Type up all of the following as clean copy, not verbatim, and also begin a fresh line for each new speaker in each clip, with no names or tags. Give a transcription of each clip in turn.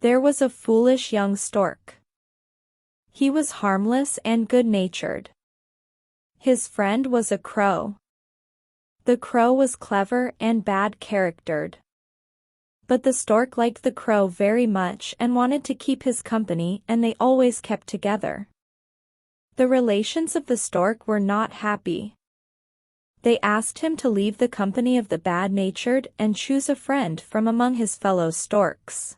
There was a foolish young stork. He was harmless and good-natured. His friend was a crow. The crow was clever and bad-charactered. But the stork liked the crow very much and wanted to keep his company, and they always kept together. The relations of the stork were not happy. They asked him to leave the company of the bad-natured and choose a friend from among his fellow storks.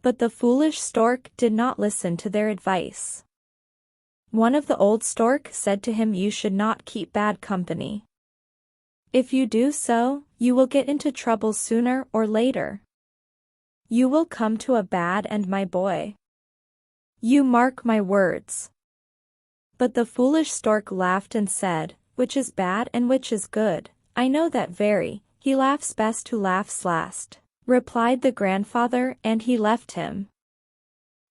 But the foolish stork did not listen to their advice. One of the old stork said to him, "You should not keep bad company. If you do so, you will get into trouble sooner or later. You will come to a bad end, my boy. You mark my words." But the foolish stork laughed and said, "Which is bad and which is good? I know that very. He laughs best who laughs last," replied the grandfather, and he left him.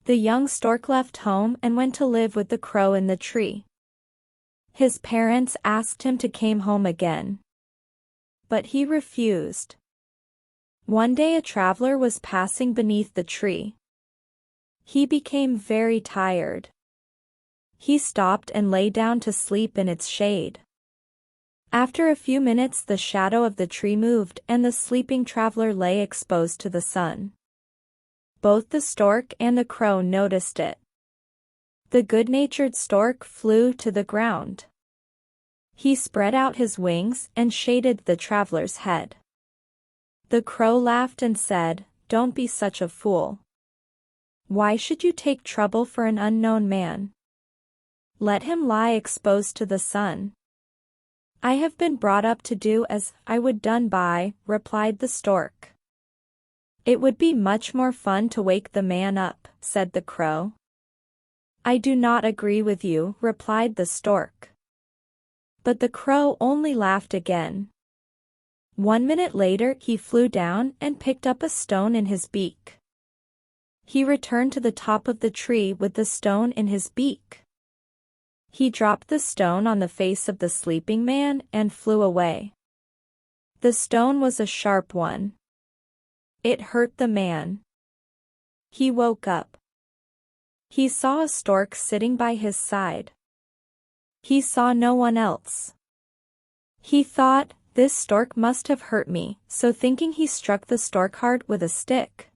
The young stork left home and went to live with the crow in the tree. His parents asked him to come home again, but he refused. One day a traveler was passing beneath the tree. He became very tired. He stopped and lay down to sleep in its shade. After a few minutes the shadow of the tree moved and the sleeping traveler lay exposed to the sun. Both the stork and the crow noticed it. The good-natured stork flew to the ground. He spread out his wings and shaded the traveler's head. The crow laughed and said, "Don't be such a fool. Why should you take trouble for an unknown man? Let him lie exposed to the sun." "I have been brought up to do as I would done by," replied the stork. "It would be much more fun to wake the man up," said the crow. "I do not agree with you," replied the stork. But the crow only laughed again. 1 minute later he flew down and picked up a stone in his beak. He returned to the top of the tree with the stone in his beak. He dropped the stone on the face of the sleeping man and flew away. The stone was a sharp one. It hurt the man. He woke up. He saw a stork sitting by his side. He saw no one else. He thought, "This stork must have hurt me," so thinking he struck the stork hard with a stick.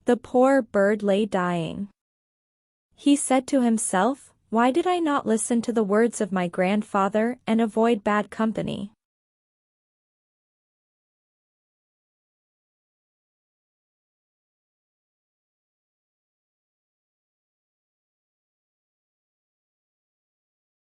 The poor bird lay dying. He said to himself, "Why did I not listen to the words of my grandfather and avoid bad company?